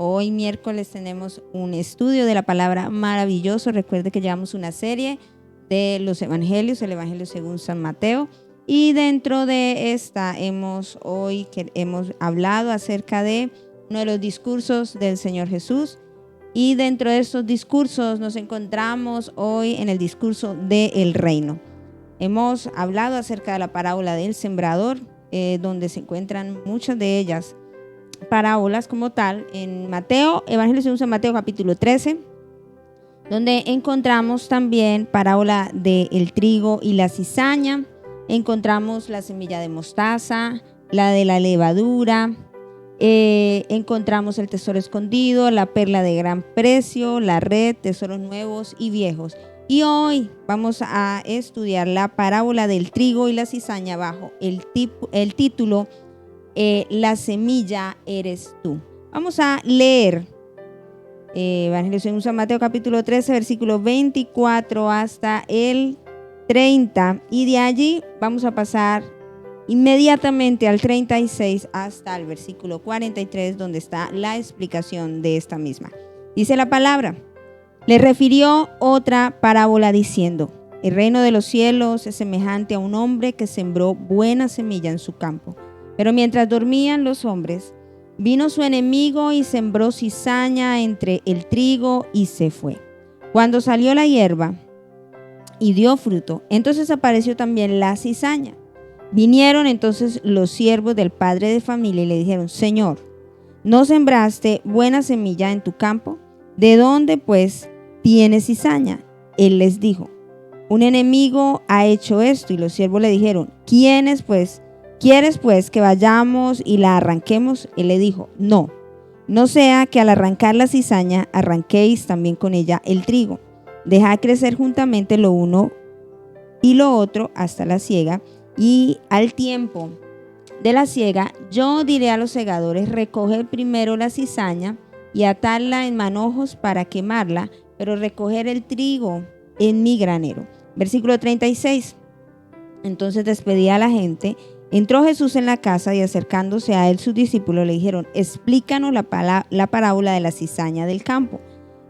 Hoy miércoles tenemos un estudio de la palabra maravilloso. Recuerde que llevamos una serie de los evangelios, el evangelio según San Mateo. Y dentro de esta hemos hablado acerca de uno de los discursos del Señor Jesús. Y dentro de estos discursos nos encontramos hoy en el discurso del reino. Hemos hablado acerca de la parábola del sembrador, donde se encuentran muchas de ellas parábolas como tal en Mateo, Evangelio según San Mateo capítulo 13, donde encontramos también parábola del trigo y la cizaña, encontramos la semilla de mostaza, la de la levadura, encontramos el tesoro escondido, la perla de gran precio, la red, tesoros nuevos y viejos. Y hoy vamos a estudiar la parábola del trigo y la cizaña bajo el título La semilla eres tú. Vamos a leer Evangelio según San Mateo capítulo 13, versículo 24 hasta el 30, y de allí vamos a pasar inmediatamente al 36 hasta el versículo 43, donde está la explicación de esta misma. Dice la palabra: le refirió otra parábola diciendo: el reino de los cielos es semejante a un hombre que sembró buena semilla en su campo. Pero mientras dormían los hombres, vino su enemigo y sembró cizaña entre el trigo y se fue. Cuando salió la hierba y dio fruto, entonces apareció también la cizaña. Vinieron entonces los siervos del padre de familia y le dijeron: Señor, ¿no sembraste buena semilla en tu campo? ¿De dónde pues tienes cizaña? Él les dijo: un enemigo ha hecho esto. Y los siervos le dijeron: ¿Quieres pues que vayamos y la arranquemos? Él le dijo: no sea que al arrancar la cizaña arranquéis también con ella el trigo. Dejad crecer juntamente lo uno y lo otro hasta la siega, y al tiempo de la siega yo diré a los segadores: recoged primero la cizaña y atadla en manojos para quemarla, pero recoger el trigo en mi granero. Versículo 36. Entonces despedía a la gente. Entró Jesús en la casa, y acercándose a él sus discípulos le dijeron: explícanos la parábola de la cizaña del campo.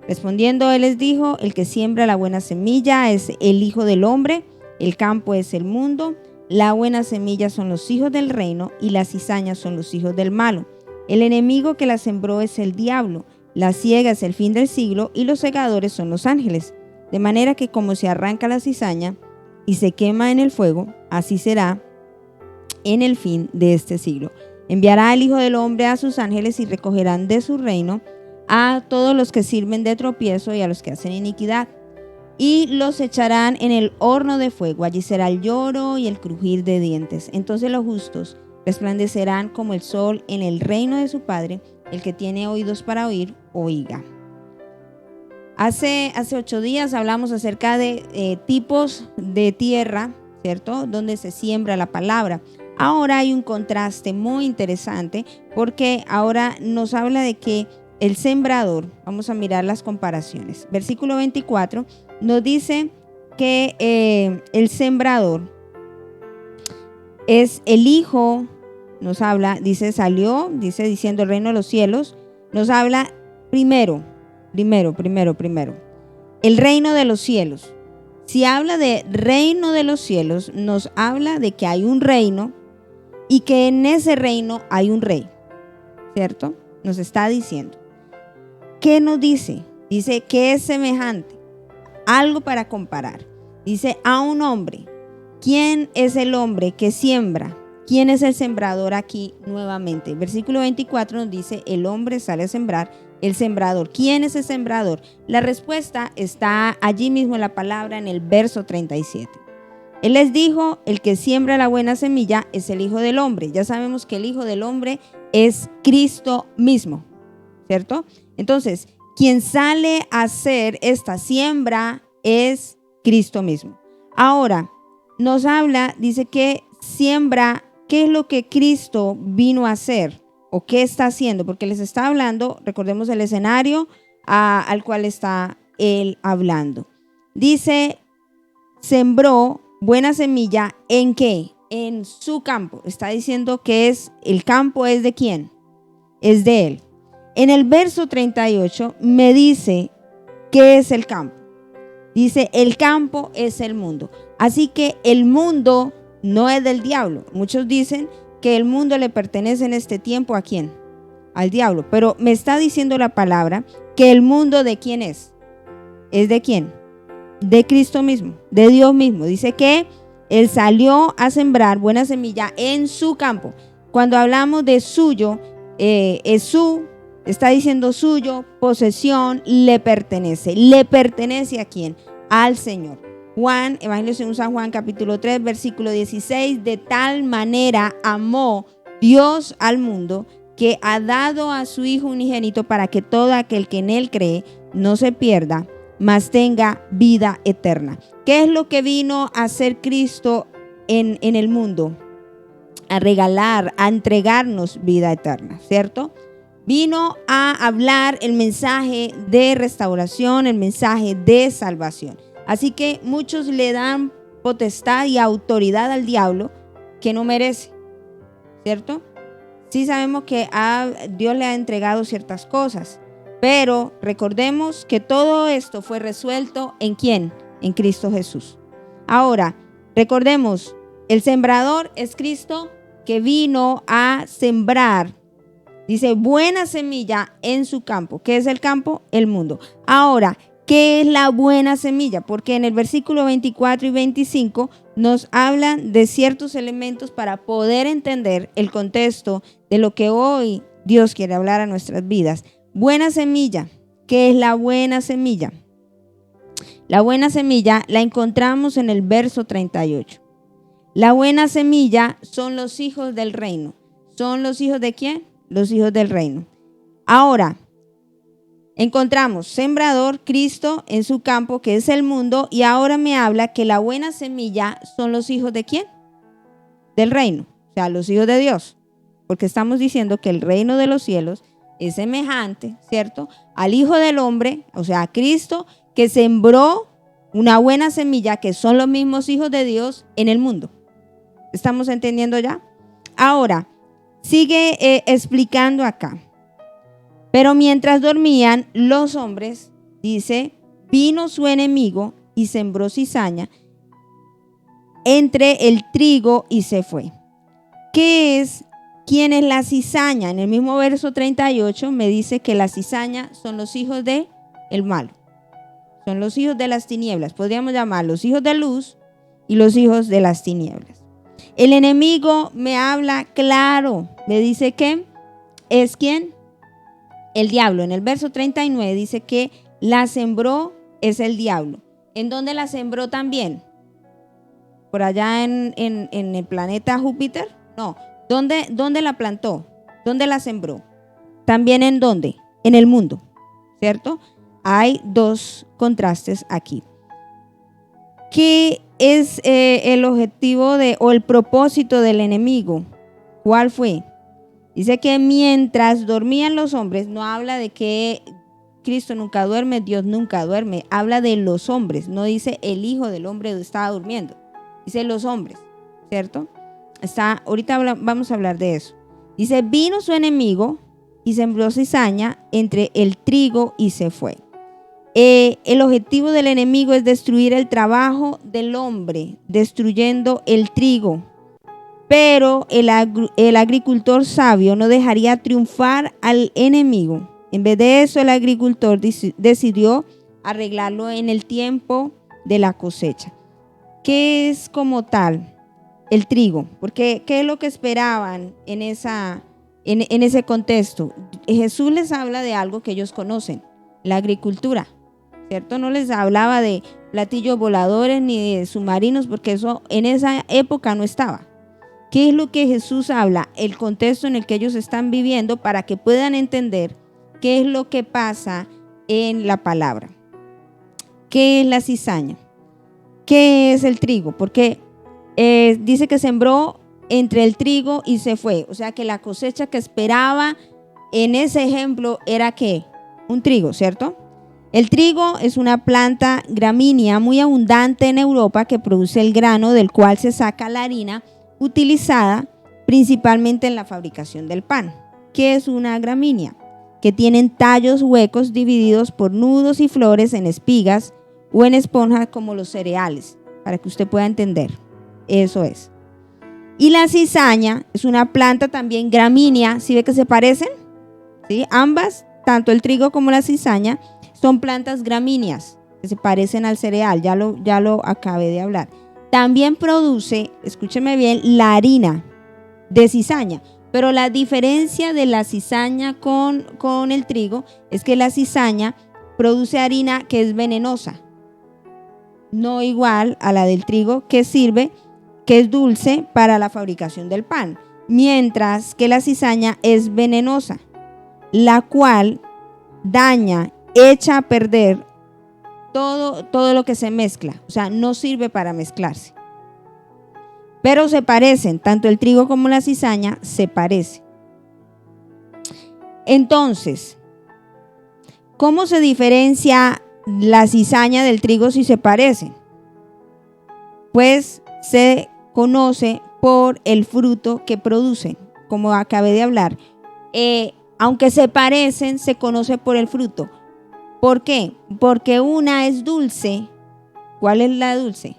Respondiendo él les dijo: el que siembra la buena semilla es el Hijo del Hombre, el campo es el mundo, la buena semilla son los hijos del reino y las cizañas son los hijos del malo. El enemigo que la sembró es el diablo, la siega es el fin del siglo y los segadores son los ángeles. De manera que como se arranca la cizaña y se quema en el fuego, así será en el fin de este siglo. Enviará el Hijo del Hombre a sus ángeles y recogerán de su reino a todos los que sirven de tropiezo y a los que hacen iniquidad, y los echarán en el horno de fuego. Allí será el lloro y el crujir de dientes. Entonces los justos resplandecerán como el sol en el reino de su Padre. El que tiene oídos para oír, oiga. Hace 8 días hablamos acerca de tipos de tierra, ¿cierto?, donde se siembra la palabra. Ahora hay un contraste muy interesante, porque ahora nos habla de que el sembrador, vamos a mirar las comparaciones. Versículo 24 nos dice que el sembrador es el Hijo, nos habla, diciendo el reino de los cielos, nos habla primero, el reino de los cielos. Si habla de reino de los cielos, nos habla de que hay un reino y que en ese reino hay un rey, ¿cierto? Nos está diciendo. ¿Qué nos dice? Dice que es semejante, algo para comparar. Dice a un hombre. ¿Quién es el hombre que siembra? ¿Quién es el sembrador aquí nuevamente? Versículo 24 nos dice: el hombre sale a sembrar, el sembrador. ¿Quién es el sembrador? La respuesta está allí mismo en la palabra, en el verso 37. Él les dijo: el que siembra la buena semilla es el Hijo del Hombre. Ya sabemos que el Hijo del Hombre es Cristo mismo, ¿cierto? Entonces, quien sale a hacer esta siembra es Cristo mismo. Ahora, nos habla, dice que siembra. ¿Qué es lo que Cristo vino a hacer? ¿O qué está haciendo? Porque les está hablando, recordemos el escenario al cual está él hablando. Dice: sembró buena semilla, ¿en qué? En su campo. Está diciendo que el campo es de ¿quién? Es de él. En el verso 38 me dice qué es el campo. Dice, el campo es el mundo. Así que el mundo no es del diablo. Muchos dicen que el mundo le pertenece en este tiempo ¿a quién? Al diablo. Pero me está diciendo la palabra que el mundo ¿de quién es? ¿Es de quién? De Cristo mismo, de Dios mismo. Dice que Él salió a sembrar buena semilla en su campo. Cuando hablamos de suyo, es su, está diciendo suyo, posesión, le pertenece. ¿Le pertenece a quién? Al Señor. Juan, Evangelio según San Juan, capítulo 3, versículo 16, de tal manera amó Dios al mundo que ha dado a su Hijo unigénito para que todo aquel que en Él cree no se pierda, mas tenga vida eterna. ¿Qué es lo que vino a hacer Cristo en el mundo? A regalar, a entregarnos vida eterna, ¿cierto? Vino a hablar el mensaje de restauración, el mensaje de salvación. Así que muchos le dan potestad y autoridad al diablo que no merece, ¿cierto? Sí sabemos que Dios le ha entregado ciertas cosas, pero recordemos que todo esto fue resuelto ¿en quién? En Cristo Jesús. Ahora, recordemos, el sembrador es Cristo que vino a sembrar, dice, buena semilla en su campo. ¿Qué es el campo? El mundo. Ahora, ¿qué es la buena semilla? Porque en el versículo 24 y 25 nos hablan de ciertos elementos para poder entender el contexto de lo que hoy Dios quiere hablar a nuestras vidas. Buena semilla. ¿Qué es la buena semilla? La buena semilla la encontramos en el verso 38. La buena semilla son los hijos del reino. ¿Son los hijos de quién? Los hijos del reino. Ahora, encontramos sembrador, Cristo en su campo, que es el mundo, y ahora me habla que la buena semilla son los hijos de quién? Del reino, o sea, los hijos de Dios. Porque estamos diciendo que el reino de los cielos es semejante, ¿cierto? Al Hijo del Hombre, o sea, a Cristo, que sembró una buena semilla, que son los mismos hijos de Dios en el mundo. ¿Estamos entendiendo ya? Ahora, sigue explicando acá. Pero mientras dormían los hombres, dice, vino su enemigo y sembró cizaña entre el trigo y se fue. ¿Quién es la cizaña? En el mismo verso 38 me dice que la cizaña son los hijos de el malo. Son los hijos de las tinieblas. Podríamos llamar los hijos de luz y los hijos de las tinieblas. El enemigo me habla claro. Me dice que es ¿quién? El diablo. En el verso 39 dice que la sembró es el diablo. ¿En dónde la sembró también? ¿Por allá en el planeta Júpiter? No. ¿Dónde la plantó? ¿Dónde la sembró? ¿También en dónde? En el mundo, ¿cierto? Hay dos contrastes aquí. ¿Qué es el objetivo o el propósito del enemigo? ¿Cuál fue? Dice que mientras dormían los hombres, no habla de que Cristo nunca duerme, Dios nunca duerme, habla de los hombres, no dice el Hijo del Hombre estaba durmiendo, dice los hombres, ¿cierto? Ahorita vamos a hablar de eso. Dice, vino su enemigo y sembró cizaña entre el trigo y se fue. El objetivo del enemigo es destruir el trabajo del hombre, destruyendo el trigo. Pero el agricultor sabio no dejaría triunfar al enemigo. En vez de eso, el agricultor decidió arreglarlo en el tiempo de la cosecha. ¿Qué es como tal? El trigo, porque ¿qué es lo que esperaban en ese contexto? Jesús les habla de algo que ellos conocen, la agricultura, ¿cierto? No les hablaba de platillos voladores ni de submarinos, porque eso en esa época no estaba. ¿Qué es lo que Jesús habla? El contexto en el que ellos están viviendo para que puedan entender qué es lo que pasa en la palabra. ¿Qué es la cizaña? ¿Qué es el trigo? Porque dice que sembró entre el trigo y se fue. O sea que la cosecha que esperaba en ese ejemplo era ¿qué? Un trigo, ¿cierto? El trigo es una planta gramínea muy abundante en Europa que produce el grano del cual se saca la harina utilizada principalmente en la fabricación del pan. ¿Qué es una gramínea? que tienen tallos huecos divididos por nudos y flores en espigas o en esponjas como los cereales, para que usted pueda entender. Eso es. Y la cizaña es una planta también gramínea. ¿Sí ve que se parecen? ¿Sí? Ambas, tanto el trigo como la cizaña, son plantas gramíneas que se parecen al cereal. Ya lo acabé de hablar. También produce, escúcheme bien, la harina de cizaña. Pero la diferencia de la cizaña con el trigo es que la cizaña produce harina que es venenosa. No igual a la del trigo, que es dulce para la fabricación del pan. Mientras que la cizaña es venenosa, la cual daña, echa a perder todo lo que se mezcla. O sea, no sirve para mezclarse. Pero se parecen, tanto el trigo como la cizaña se parecen. Entonces, ¿cómo se diferencia la cizaña del trigo si se parecen? Pues se conoce por el fruto que producen, como acabé de hablar. Aunque se parecen, se conoce por el fruto. ¿Por qué? Porque una es dulce. ¿Cuál es la dulce?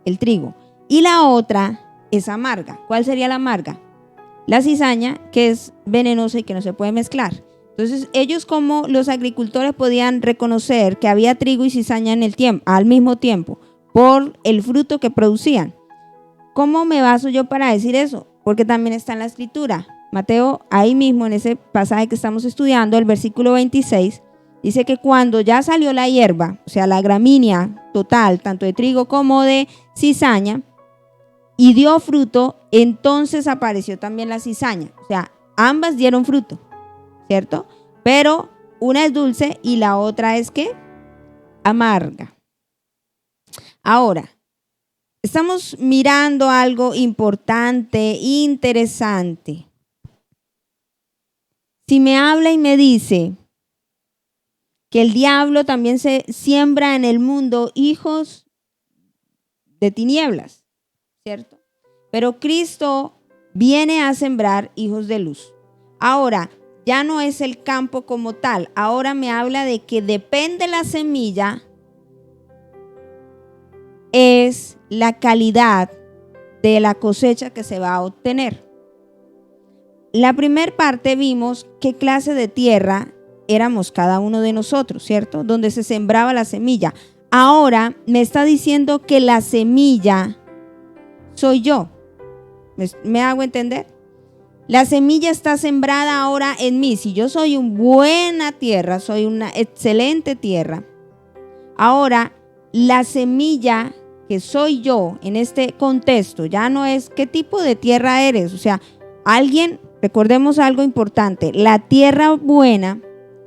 El trigo. Y la otra es amarga. ¿Cuál sería la amarga? La cizaña, que es venenosa y que no se puede mezclar. Entonces, ellos, como los agricultores, podían reconocer que había trigo y cizaña al mismo tiempo por el fruto que producían. ¿Cómo me baso yo para decir eso? Porque también está en la escritura. Mateo, ahí mismo en ese pasaje que estamos estudiando, el versículo 26, dice que cuando ya salió la hierba, o sea, la gramínea total, tanto de trigo como de cizaña, y dio fruto, entonces apareció también la cizaña. O sea, ambas dieron fruto, ¿cierto? Pero una es dulce y la otra es ¿qué? Amarga. Ahora, estamos mirando algo importante, interesante. Si me habla y me dice que el diablo también se siembra en el mundo hijos de tinieblas, ¿cierto? Pero Cristo viene a sembrar hijos de luz. Ahora, ya no es el campo como tal. Ahora me habla de que depende la semilla, es la calidad de la cosecha que se va a obtener. La primera parte vimos qué clase de tierra éramos cada uno de nosotros, ¿cierto? Donde se sembraba la semilla. Ahora me está diciendo que la semilla soy yo. ¿Me hago entender? La semilla está sembrada ahora en mí. Si yo soy una buena tierra, soy una excelente tierra. Ahora, la semilla que soy yo en este contexto ya no es qué tipo de tierra eres. O sea, recordemos algo importante. La tierra buena,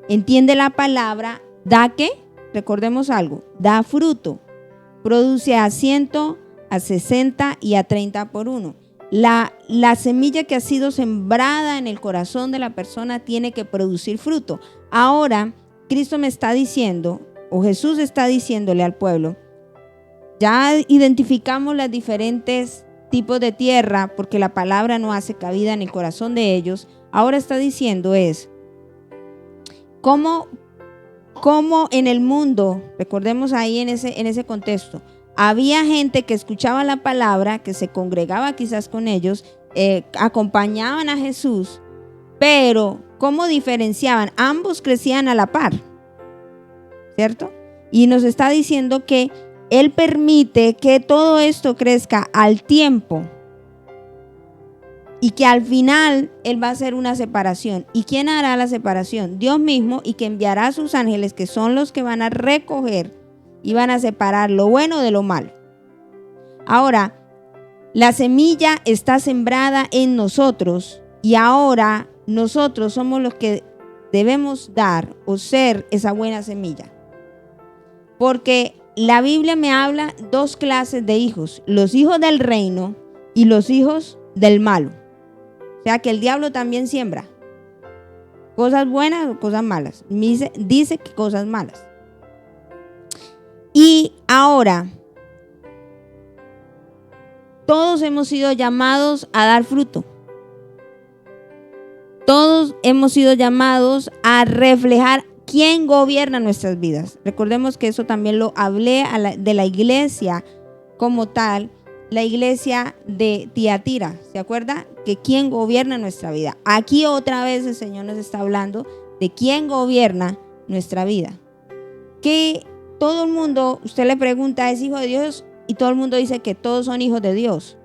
entiende la palabra, ¿da qué? Recordemos algo, da fruto. Produce a 100, a 60 y a 30 por uno. La semilla que ha sido sembrada en el corazón de la persona tiene que producir fruto. Ahora, Cristo me está diciendo, o Jesús está diciéndole al pueblo, ya identificamos los diferentes tipos de tierra porque la palabra no hace cabida en el corazón de ellos. Ahora está diciendo cómo en el mundo, recordemos ahí en ese contexto, había gente que escuchaba la palabra, que se congregaba quizás con ellos, acompañaban a Jesús, pero ¿cómo diferenciaban? Ambos crecían a la par, ¿cierto? Y nos está diciendo que Él permite que todo esto crezca al tiempo y que al final Él va a hacer una separación. ¿Y quién hará la separación? Dios mismo, y que enviará a sus ángeles, que son los que van a recoger y van a separar lo bueno de lo malo. Ahora, la semilla está sembrada en nosotros y ahora nosotros somos los que debemos dar o ser esa buena semilla. Porque la Biblia me habla dos clases de hijos, los hijos del reino y los hijos del malo. O sea que el diablo también siembra cosas buenas o cosas malas. Dice que cosas malas. Y ahora, todos hemos sido llamados a dar fruto. Todos hemos sido llamados a reflejar quién gobierna nuestras vidas. Recordemos que eso también lo hablé de la iglesia como tal, la iglesia de Tiatira. ¿Se acuerda? Que quién gobierna nuestra vida. Aquí otra vez el Señor nos está hablando de quién gobierna nuestra vida. Que todo el mundo, usted le pregunta, ¿es hijo de Dios? Y todo el mundo dice que todos son hijos de Dios.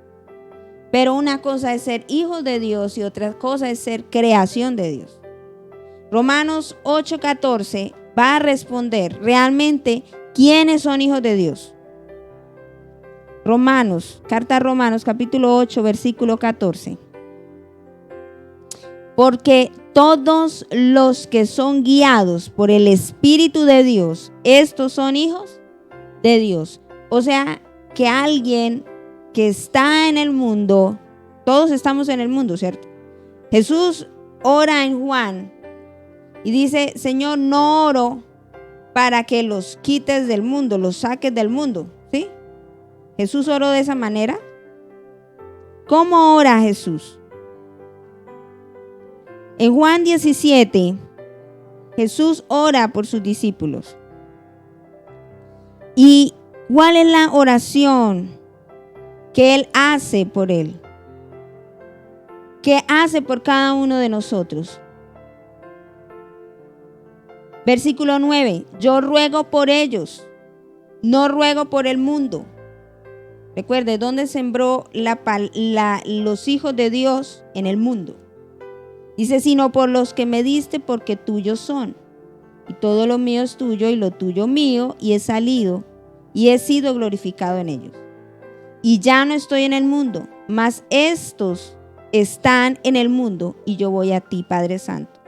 Pero una cosa es ser hijos de Dios y otra cosa es ser creación de Dios. Romanos 8:14 va a responder realmente quiénes son hijos de Dios. Carta a Romanos capítulo 8 versículo 14. Porque todos los que son guiados por el Espíritu de Dios, estos son hijos de Dios. O sea, que alguien que está en el mundo, todos estamos en el mundo, ¿cierto? Jesús ora en Juan y dice, Señor, no oro para que los quites del mundo, los saques del mundo, ¿sí? Jesús oró de esa manera. ¿Cómo ora Jesús? En Juan 17, Jesús ora por sus discípulos. ¿Y cuál es la oración que Él hace por Él? ¿Qué hace por cada uno de nosotros? Versículo 9. Yo ruego por ellos, no ruego por el mundo. Recuerde, ¿dónde sembró los hijos de Dios? En el mundo. Dice, sino por los que me diste, porque tuyos son. Y todo lo mío es tuyo y lo tuyo mío, y he salido y he sido glorificado en ellos. Y ya no estoy en el mundo, mas estos están en el mundo, y yo voy a ti, Padre Santo.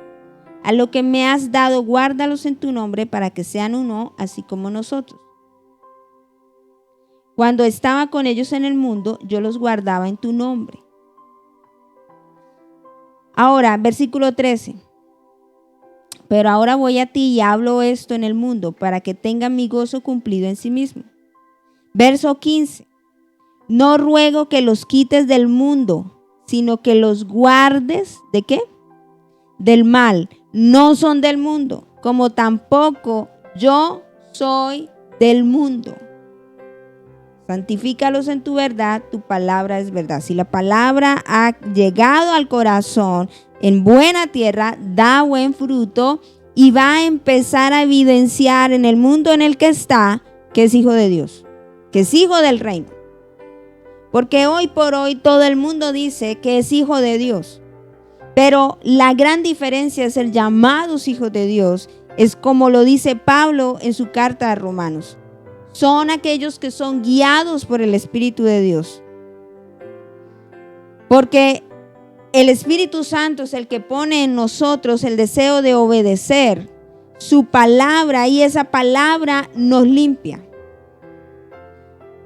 A lo que me has dado, guárdalos en tu nombre, para que sean uno, así como nosotros. Cuando estaba con ellos en el mundo, yo los guardaba en tu nombre. Ahora, versículo 13. Pero ahora voy a ti y hablo esto en el mundo, para que tengan mi gozo cumplido en sí mismo. Verso 15. No ruego que los quites del mundo, sino que los guardes, ¿de qué? Del mal. No son del mundo, como tampoco yo soy del mundo. Santifícalos en tu verdad, tu palabra es verdad. Si la palabra ha llegado al corazón en buena tierra, da buen fruto y va a empezar a evidenciar en el mundo en el que está que es hijo de Dios, que es hijo del reino. Porque hoy por hoy todo el mundo dice que es hijo de Dios. Pero la gran diferencia es el llamados hijos de Dios. Es como lo dice Pablo en su carta a Romanos. Son aquellos que son guiados por el Espíritu de Dios. Porque el Espíritu Santo es el que pone en nosotros el deseo de obedecer su palabra, y esa palabra nos limpia.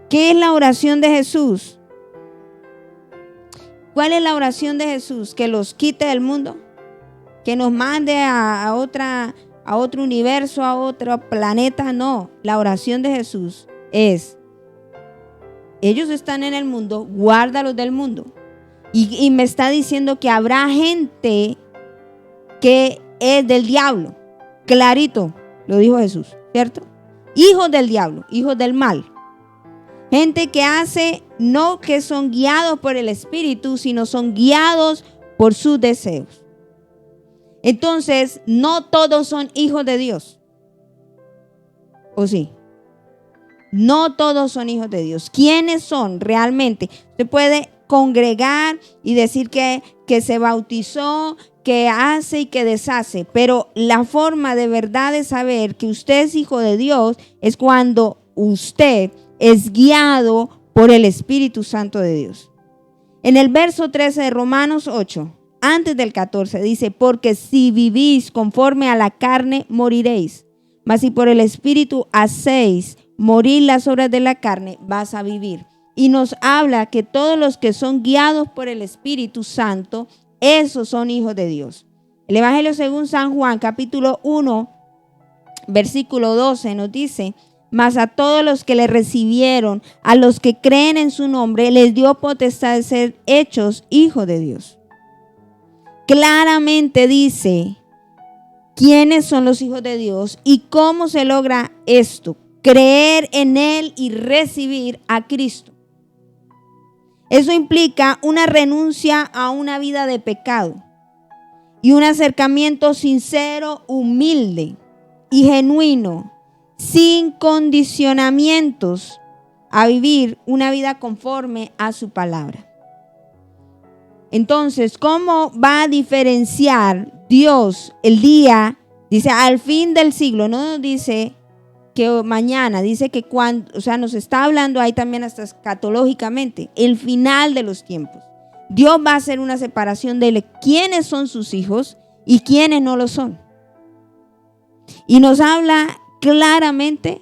¿Qué es la oración de Jesús? ¿Cuál es la oración de Jesús? ¿Que los quite del mundo? ¿Que nos mande a otro universo, a otro planeta? No, la oración de Jesús es, ellos están en el mundo, guárdalos del mundo. Y me está diciendo que habrá gente que es del diablo. Clarito, lo dijo Jesús, ¿cierto? Hijos del diablo, hijos del mal. Gente que hace, no que son guiados por el Espíritu, sino son guiados por sus deseos. Entonces, no todos son hijos de Dios. ¿O sí? No todos son hijos de Dios. ¿Quiénes son realmente? Se puede congregar y decir que se bautizó, que hace y que deshace, pero la forma de verdad de saber que usted es hijo de Dios es cuando usted es guiado por el Espíritu Santo de Dios. En el verso 13 de Romanos 8, antes del 14, dice, porque si vivís conforme a la carne, moriréis. Mas si por el Espíritu hacéis morir las obras de la carne, vas a vivir. Y nos habla que todos los que son guiados por el Espíritu Santo, esos son hijos de Dios. El Evangelio según San Juan, capítulo 1, versículo 12, nos dice, mas a todos los que le recibieron, a los que creen en su nombre, les dio potestad de ser hechos hijos de Dios. claramente dice quiénes son los hijos de Dios y cómo se logra esto: creer en Él y recibir a Cristo. Eso implica una renuncia a una vida de pecado y un acercamiento sincero, humilde y genuino, sin condicionamientos, a vivir una vida conforme a su palabra. Entonces, ¿cómo va a diferenciar Dios el día? Dice al fin del siglo, no nos dice que mañana, dice que cuando, o sea, nos está hablando ahí también hasta escatológicamente, el final de los tiempos. Dios va a hacer una separación de quiénes son sus hijos y quiénes no lo son. Y nos habla claramente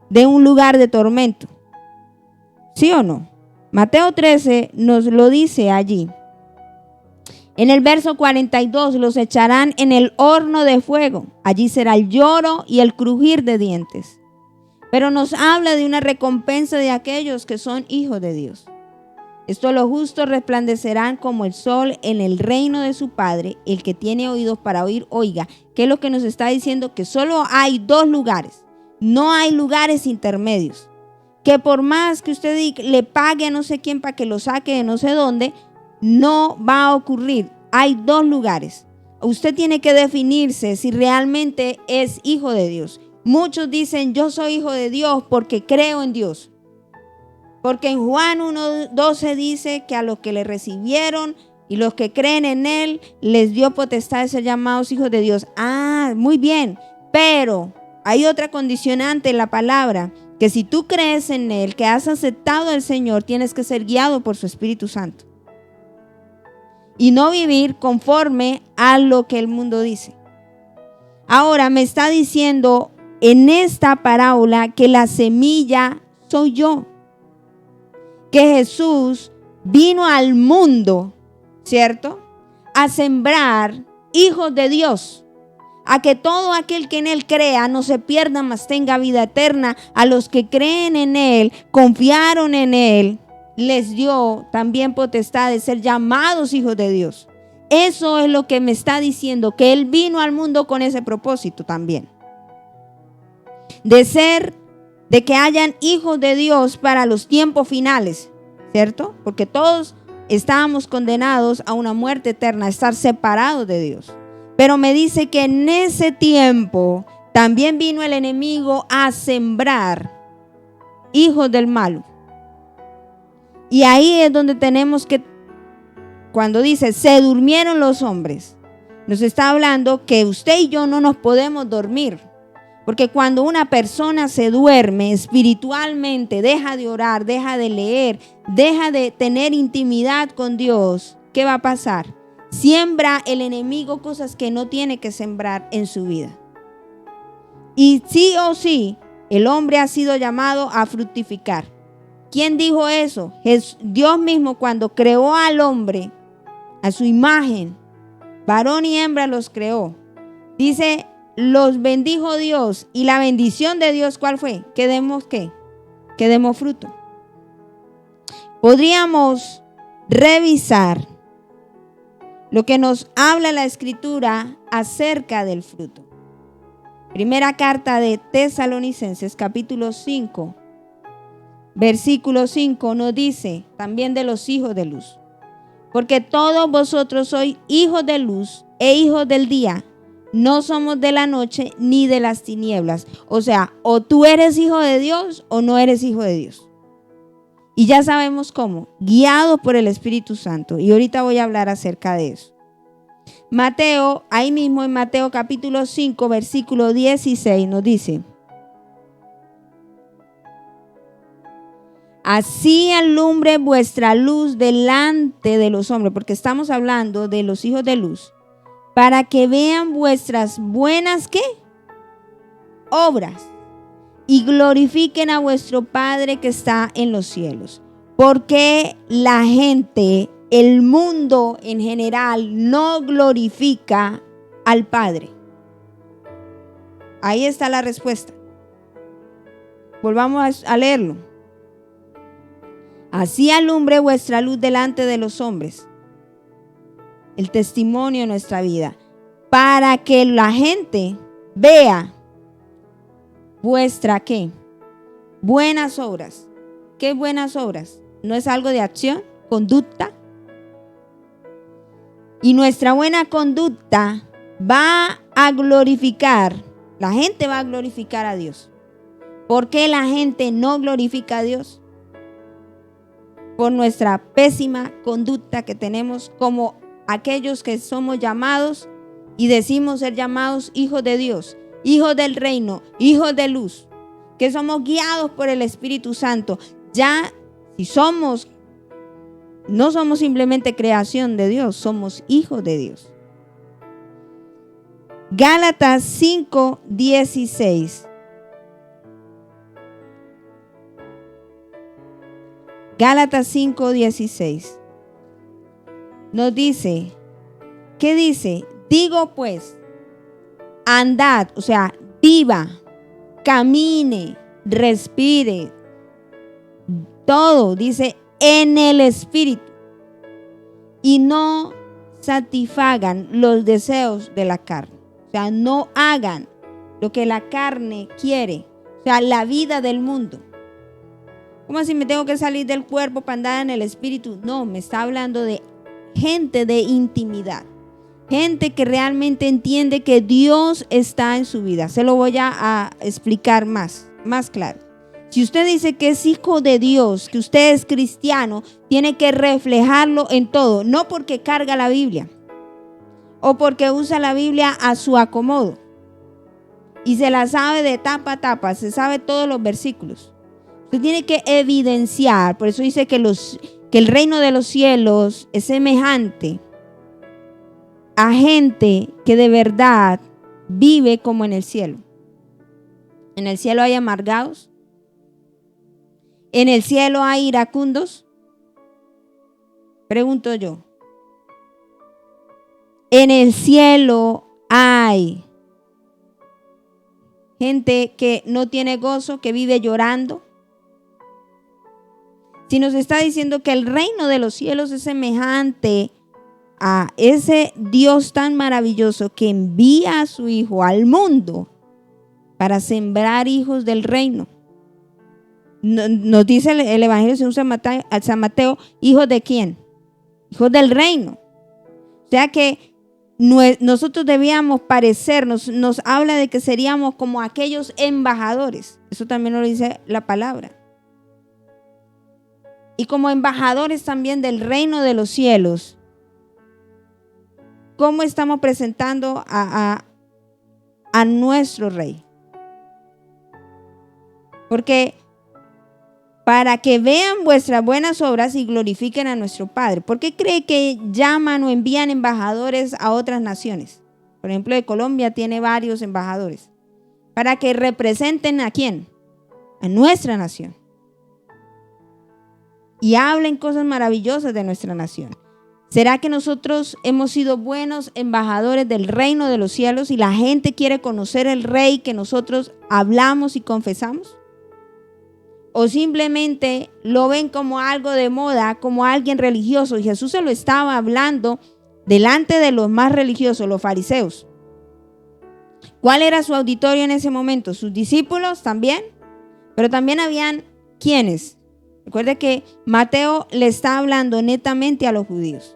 de un lugar de tormento. ¿Sí o no? Mateo 13 nos lo dice allí. En el verso 42, los echarán en el horno de fuego. Allí será el lloro y el crujir de dientes. Pero nos habla de una recompensa de aquellos que son hijos de Dios. Estos los justos resplandecerán como el sol en el reino de su Padre. El que tiene oídos para oír, oiga. ¿Qué es lo que nos está diciendo? Que solo hay dos lugares. No hay lugares intermedios. Que por más que usted le pague a no sé quién para que lo saque de no sé dónde, no va a ocurrir. Hay dos lugares. Usted tiene que definirse si realmente es hijo de Dios. Muchos dicen, yo soy hijo de Dios porque creo en Dios. Porque en Juan 1:12 dice que a los que le recibieron y los que creen en Él, les dio potestad de ser llamados hijos de Dios. Ah, muy bien. Pero hay otra condicionante en la palabra, que si tú crees en Él, que has aceptado al Señor, tienes que ser guiado por su Espíritu Santo. Y no vivir conforme a lo que el mundo dice. Ahora me está diciendo en esta parábola que la semilla soy yo. Que Jesús vino al mundo, ¿cierto?, a sembrar hijos de Dios, a que todo aquel que en Él crea no se pierda, mas tenga vida eterna. A los que creen en Él, confiaron en Él, les dio también potestad de ser llamados hijos de Dios. Eso es lo que me está diciendo, que Él vino al mundo con ese propósito también. De que hayan hijos de Dios para los tiempos finales, ¿cierto? Porque todos estábamos condenados a una muerte eterna, a estar separados de Dios. Pero me dice que en ese tiempo también vino el enemigo a sembrar hijos del malo. Y ahí es donde tenemos que, cuando dice, se durmieron los hombres, nos está hablando que usted y yo no nos podemos dormir. Porque cuando una persona se duerme espiritualmente, deja de orar, deja de leer, deja de tener intimidad con Dios, ¿qué va a pasar? Siembra el enemigo cosas que no tiene que sembrar en su vida. Y sí o sí, el hombre ha sido llamado a fructificar. ¿Quién dijo eso? Dios mismo, cuando creó al hombre a su imagen, varón y hembra los creó. Dice, los bendijo Dios, y la bendición de Dios, ¿cuál fue? Que demos ¿qué? Que demos fruto. Podríamos revisar lo que nos habla la Escritura acerca del fruto. Primera carta de Tesalonicenses, capítulo 5, versículo 5, nos dice también de los hijos de luz. Porque todos vosotros sois hijos de luz e hijos del día. No somos de la noche ni de las tinieblas. O sea, o tú eres hijo de Dios o no eres hijo de Dios. Y ya sabemos cómo, guiados por el Espíritu Santo. Y ahorita voy a hablar acerca de eso. Mateo, ahí mismo en Mateo capítulo 5, versículo 16 nos dice: así alumbre vuestra luz delante de los hombres, porque estamos hablando de los hijos de luz, para que vean vuestras buenas, ¿qué? Obras, y glorifiquen a vuestro Padre que está en los cielos. Porque la gente, el mundo en general, no glorifica al Padre. Ahí está la respuesta. Volvamos a leerlo. Así alumbre vuestra luz delante de los hombres, el testimonio de nuestra vida, para que la gente vea vuestra ¿qué? Buenas obras. ¿Qué buenas obras? ¿No es algo de acción, conducta? Y nuestra buena conducta va a glorificar, la gente va a glorificar a Dios. ¿Por qué la gente no glorifica a Dios? Por nuestra pésima conducta que tenemos como aquellos que somos llamados y decimos ser llamados hijos de Dios, hijos del reino, hijos de luz, que somos guiados por el Espíritu Santo. Ya si no somos simplemente creación de Dios, somos hijos de Dios. Gálatas 5:16. Gálatas 5:16 nos dice, ¿qué dice? Digo pues, andad, o sea, viva, camine, respire, todo, dice, en el Espíritu, y no satisfagan los deseos de la carne. O sea, no hagan lo que la carne quiere, o sea, la vida del mundo. ¿Cómo así me tengo que salir del cuerpo para andar en el Espíritu? No, me está hablando de gente de intimidad, gente que realmente entiende que Dios está en su vida. Se lo voy a explicar más claro. Si usted dice que es hijo de Dios, que usted es cristiano, tiene que reflejarlo en todo, no porque carga la Biblia o porque usa la Biblia a su acomodo y se la sabe de tapa a tapa, se sabe todos los versículos. Usted tiene que evidenciar, por eso dice que el reino de los cielos es semejante a gente que de verdad vive como en el cielo. En el cielo hay amargados. En el cielo hay iracundos. Pregunto yo. En el cielo hay gente que no tiene gozo, que vive llorando. Si nos está diciendo que el reino de los cielos es semejante a ese Dios tan maravilloso que envía a su Hijo al mundo para sembrar hijos del reino. Nos dice el Evangelio según San Mateo, ¿hijos de quién? Hijos del reino. O sea que nosotros debíamos parecernos, nos habla de que seríamos como aquellos embajadores. Eso también lo dice la palabra. Y como embajadores también del reino de los cielos, ¿cómo estamos presentando a nuestro rey? Porque para que vean vuestras buenas obras y glorifiquen a nuestro Padre. ¿Por qué cree que llaman o envían embajadores a otras naciones? Por ejemplo, de Colombia tiene varios embajadores. Para que representen ¿a quién? A nuestra nación. Y hablen cosas maravillosas de nuestra nación. ¿Será que nosotros hemos sido buenos embajadores del reino de los cielos y la gente quiere conocer el rey que nosotros hablamos y confesamos? ¿O simplemente lo ven como algo de moda, como alguien religioso? Y Jesús se lo estaba hablando delante de los más religiosos, los fariseos. ¿Cuál era su auditorio en ese momento? Sus discípulos también, pero también habían ¿quiénes? Recuerde que Mateo le está hablando netamente a los judíos.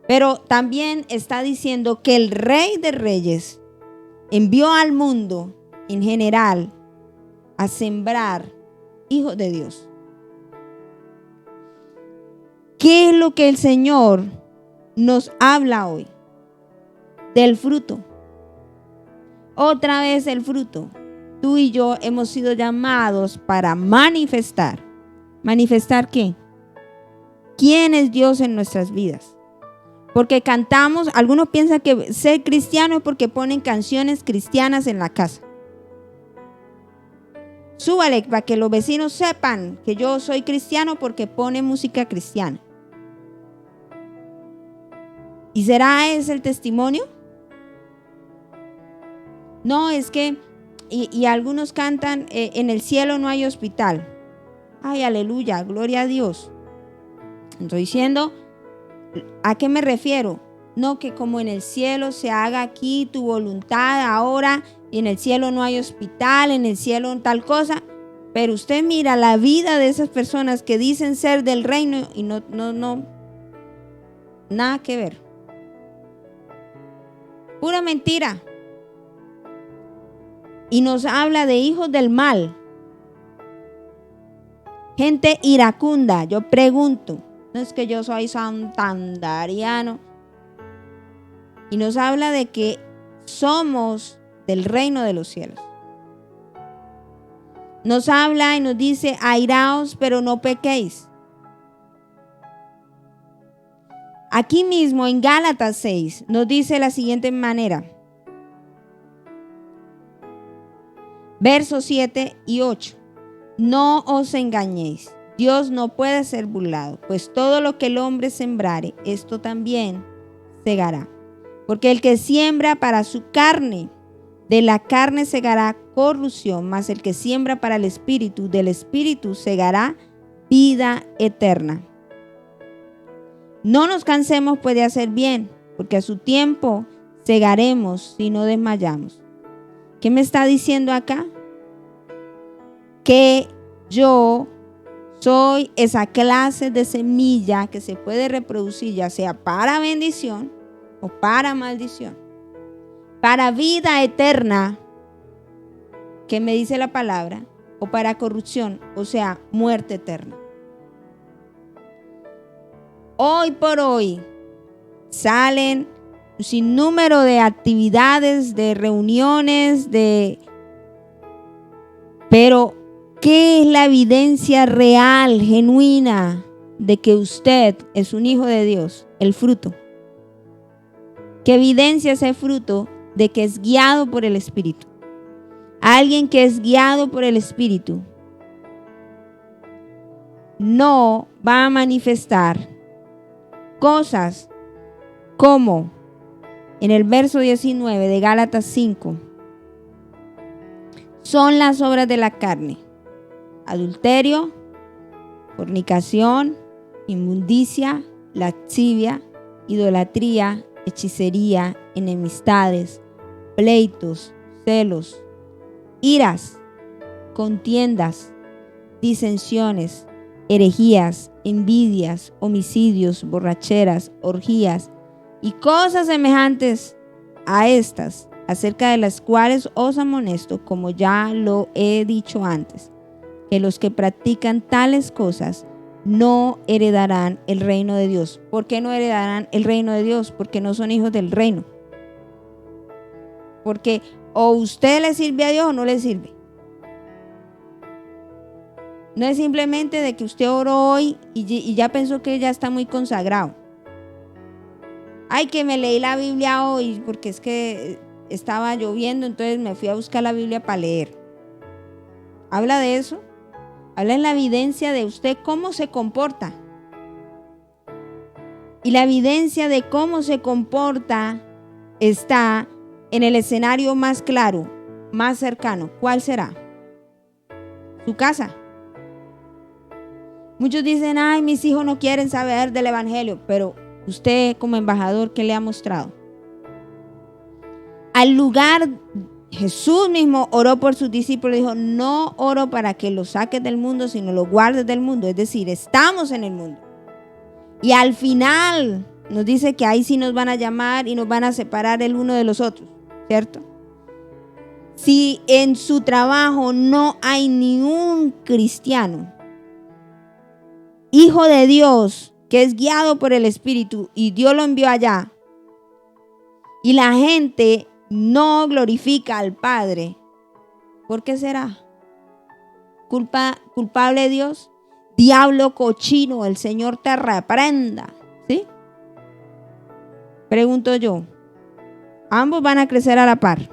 Pero también está diciendo que el Rey de Reyes envió al mundo en general a sembrar hijos de Dios. ¿Qué es lo que el Señor nos habla hoy? Del fruto. Otra vez el fruto. Tú y yo hemos sido llamados para manifestar. ¿Manifestar qué? ¿Quién es Dios en nuestras vidas? Porque cantamos, algunos piensan que ser cristiano es porque ponen canciones cristianas en la casa. Súbale para que los vecinos sepan que yo soy cristiano porque pone música cristiana. ¿Y será ese el testimonio? No, es que, y algunos cantan, en el cielo no hay hospital. Ay, aleluya, gloria a Dios. Estoy diciendo, ¿A qué me refiero? No que como en el cielo se haga aquí tu voluntad ahora, y en el cielo no hay hospital, en el cielo tal cosa. Pero usted mira la vida de esas personas que dicen ser del reino y no, nada que ver. Pura mentira. Y nos habla de hijos del mal. Gente iracunda. Yo pregunto, no es que yo soy santandariano. Y nos habla de que somos del reino de los cielos. Nos habla y nos dice, airaos, pero no pequéis. Aquí mismo en Gálatas 6 nos dice de la siguiente manera. Versos 7 y 8. No os engañéis, Dios no puede ser burlado, pues todo lo que el hombre sembrare, esto también segará. Porque el que siembra para su carne, de la carne segará corrupción, mas el que siembra para el espíritu, del espíritu segará vida eterna. No nos cansemos pues de hacer bien, porque a su tiempo segaremos si no desmayamos. ¿Qué me está diciendo acá? Que yo soy esa clase de semilla que se puede reproducir, ya sea para bendición o para maldición. Para vida eterna, que me dice la palabra, o para corrupción, o sea, muerte eterna. Hoy por hoy salen un sinnúmero de actividades, de reuniones, pero ¿qué es la evidencia real, genuina, de que usted es un hijo de Dios? El fruto. ¿Qué evidencia ese fruto de que es guiado por el Espíritu? Alguien que es guiado por el Espíritu no va a manifestar cosas como en el verso 19 de Gálatas 5 son las obras de la carne: adulterio, fornicación, inmundicia, lascivia, idolatría, hechicería, enemistades, pleitos, celos, iras, contiendas, disensiones, herejías, envidias, homicidios, borracheras, orgías y cosas semejantes a estas, acerca de las cuales os amonesto, como ya lo he dicho antes, que los que practican tales cosas no heredarán el reino de Dios. ¿Por qué no heredarán el reino de Dios? Porque no son hijos del reino. Porque o usted le sirve a Dios o no le sirve. No es simplemente de que usted oró hoy y ya pensó que ya está muy consagrado. Ay, que me leí la Biblia hoy porque es que estaba lloviendo, entonces me fui a buscar la Biblia para leer. Habla de eso. Habla en la evidencia de usted cómo se comporta. Y la evidencia de cómo se comporta está en el escenario más claro, más cercano. ¿Cuál será? Su casa. Muchos dicen, ay, mis hijos no quieren saber del evangelio, pero usted como embajador, ¿qué le ha mostrado? Al lugar, Jesús mismo oró por sus discípulos y dijo, no oro para que los saques del mundo, sino los guardes del mundo. Es decir, estamos en el mundo. Y al final nos dice que ahí sí nos van a llamar y nos van a separar el uno de los otros, ¿cierto? Si en su trabajo no hay ni un cristiano, hijo de Dios, que es guiado por el Espíritu y Dios lo envió allá, y la gente no glorifica al Padre, ¿por qué será? ¿Culpable Dios? Diablo cochino, el Señor te reprenda, ¿sí? Pregunto yo, ambos van a crecer a la par.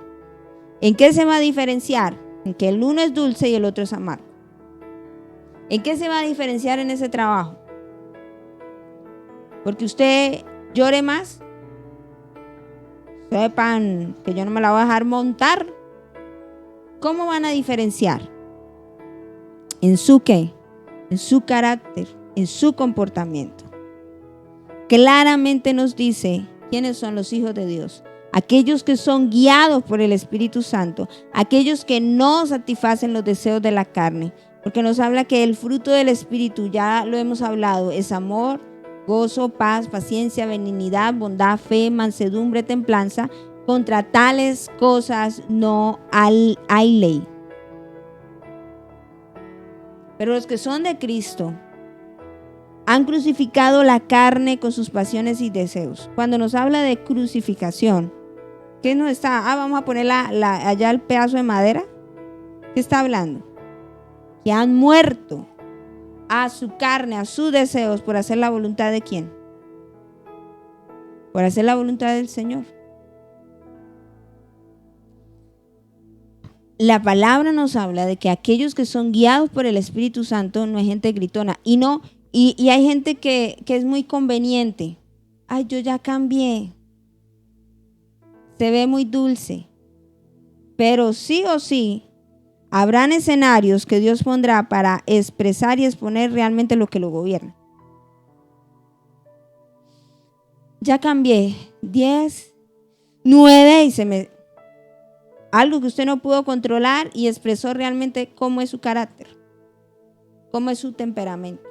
¿En qué se va a diferenciar? En que el uno es dulce y el otro es amargo. ¿En qué se va a diferenciar en ese trabajo? Porque usted llore más. Sepan que yo no me la voy a dejar montar. ¿Cómo van a diferenciar? ¿En su qué? En su carácter, en su comportamiento. claramente nos dice quiénes son los hijos de Dios. Aquellos que son guiados por el Espíritu Santo, aquellos que no satisfacen los deseos de la carne, porque nos habla que el fruto del Espíritu, ya lo hemos hablado, es amor, gozo, paz, paciencia, benignidad, bondad, fe, mansedumbre, templanza. Contra tales cosas no hay ley. Pero los que son de Cristo han crucificado la carne con sus pasiones y deseos. Cuando nos habla de crucificación, ¿qué nos está? Vamos a poner allá el pedazo de madera. ¿Qué está hablando? Que han muerto a su carne, a sus deseos, por hacer la voluntad de ¿quién? Por hacer la voluntad del Señor. La palabra nos habla de que aquellos que son guiados por el Espíritu Santo no es gente gritona. Y hay gente que es muy conveniente. Ay, yo ya cambié. Se ve muy dulce. Pero sí o sí, habrán escenarios que Dios pondrá para expresar y exponer realmente lo que lo gobierna. Ya cambié 10, 9 y algo que usted no pudo controlar y expresó realmente cómo es su carácter, cómo es su temperamento.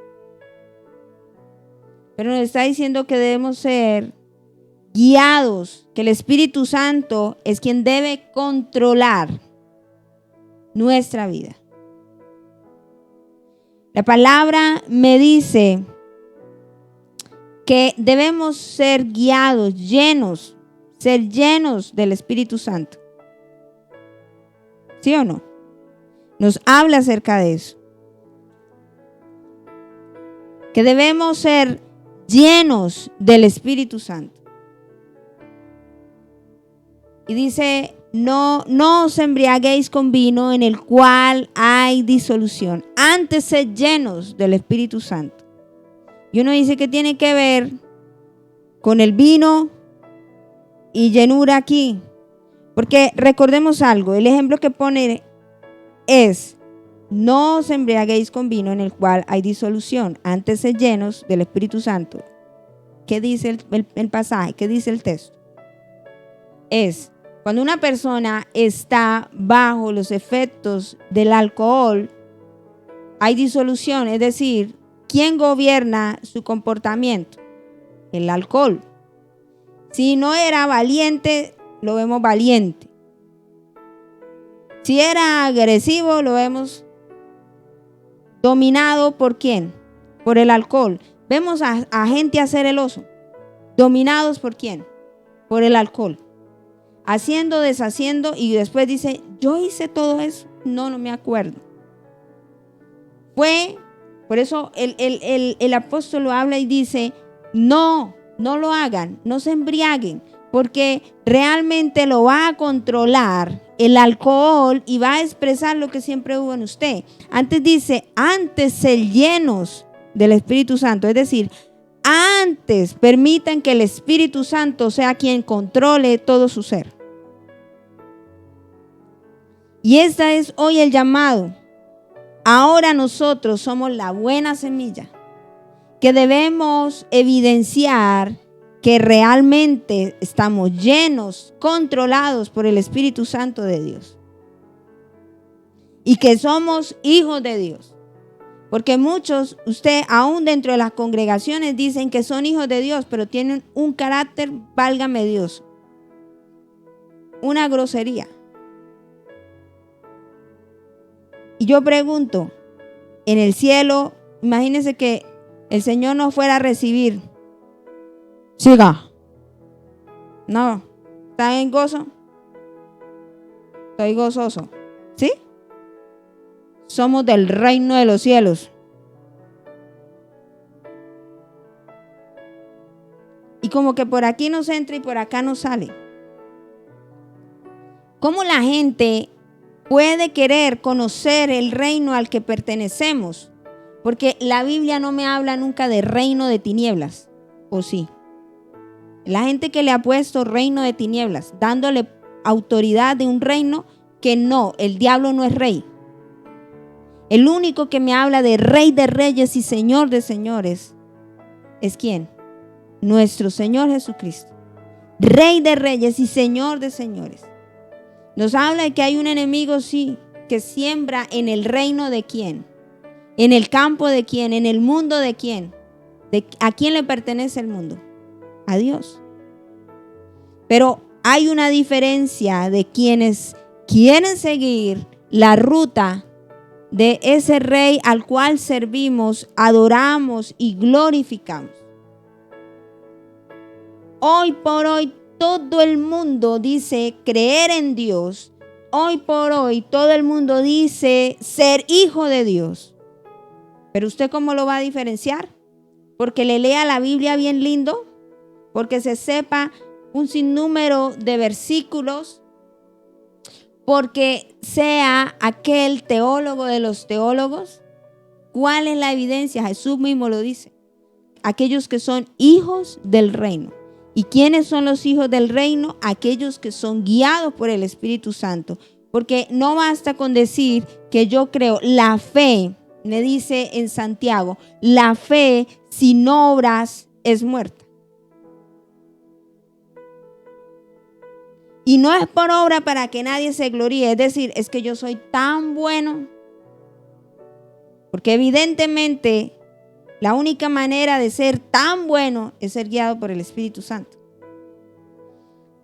Pero nos está diciendo que debemos ser guiados, que el Espíritu Santo es quien debe controlar nuestra vida. La palabra me dice que debemos ser guiados, ser llenos del Espíritu Santo. ¿Sí o no? Nos habla acerca de eso. Que debemos ser llenos del Espíritu Santo. Y dice, no os embriaguéis con vino en el cual hay disolución. Antes sed llenos del Espíritu Santo. Y uno dice que tiene que ver con el vino y llenura aquí. Porque recordemos algo, el ejemplo que pone es, no os embriaguéis con vino en el cual hay disolución, antes sed llenos del Espíritu Santo. ¿Qué dice el pasaje? ¿Qué dice el texto? Es, cuando una persona está bajo los efectos del alcohol, hay disolución, es decir, ¿quién gobierna su comportamiento? El alcohol. Si no era valiente, lo vemos valiente. Si era agresivo, lo vemos dominado ¿por quién? Por el alcohol. Vemos a gente hacer el oso. ¿Dominados por quién? Por el alcohol. Haciendo, deshaciendo y después dice, yo hice todo eso. No me acuerdo. Por eso el apóstol lo habla y dice, no lo hagan, no se embriaguen. Porque realmente lo va a controlar el alcohol y va a expresar lo que siempre hubo en usted. Antes dice, antes ser llenos del Espíritu Santo. Es decir, antes permitan que el Espíritu Santo sea quien controle todo su ser. Y este es hoy el llamado. Ahora nosotros somos la buena semilla que debemos evidenciar que realmente estamos llenos, controlados por el Espíritu Santo de Dios. Y que somos hijos de Dios. Porque muchos, usted aún dentro de las congregaciones dicen que son hijos de Dios, pero tienen un carácter, válgame Dios, una grosería. Y yo pregunto, en el cielo, imagínense que el Señor nos fuera a recibir. Siga. No. ¿Está en gozo? Estoy gozoso. ¿Sí? Somos del reino de los cielos. Y como que por aquí nos entra y por acá nos sale. ¿Cómo la gente puede querer conocer el reino al que pertenecemos? Porque la Biblia no me habla nunca de reino de tinieblas. ¿O sí? La gente que le ha puesto reino de tinieblas, dándole autoridad de un reino que no, el diablo no es rey. El único que me habla de rey de reyes y señor de señores, ¿es quién? nuestro Señor Jesucristo, Rey de reyes y Señor de señores. Nos habla de que hay un enemigo, sí, que siembra en el reino de quién, en el campo de quién, en el mundo de quién. ¿A quién le pertenece el mundo? A Dios. Pero hay una diferencia de quienes quieren seguir la ruta de ese rey al cual servimos, adoramos y glorificamos. Hoy por hoy todo el mundo dice creer en Dios. Hoy por hoy todo el mundo dice ser hijo de Dios. Pero ¿usted cómo lo va a diferenciar? Porque le lea la Biblia bien lindo, porque se sepa un sinnúmero de versículos, porque sea aquel teólogo de los teólogos. ¿Cuál es la evidencia? Jesús mismo lo dice. Aquellos que son hijos del reino. ¿Y quiénes son los hijos del reino? Aquellos que son guiados por el Espíritu Santo. Porque no basta con decir que yo creo. La fe, me dice en Santiago, la fe sin obras es muerta. Y no es por obra para que nadie se gloríe. Es decir, es que yo soy tan bueno. Porque evidentemente la única manera de ser tan bueno es ser guiado por el Espíritu Santo.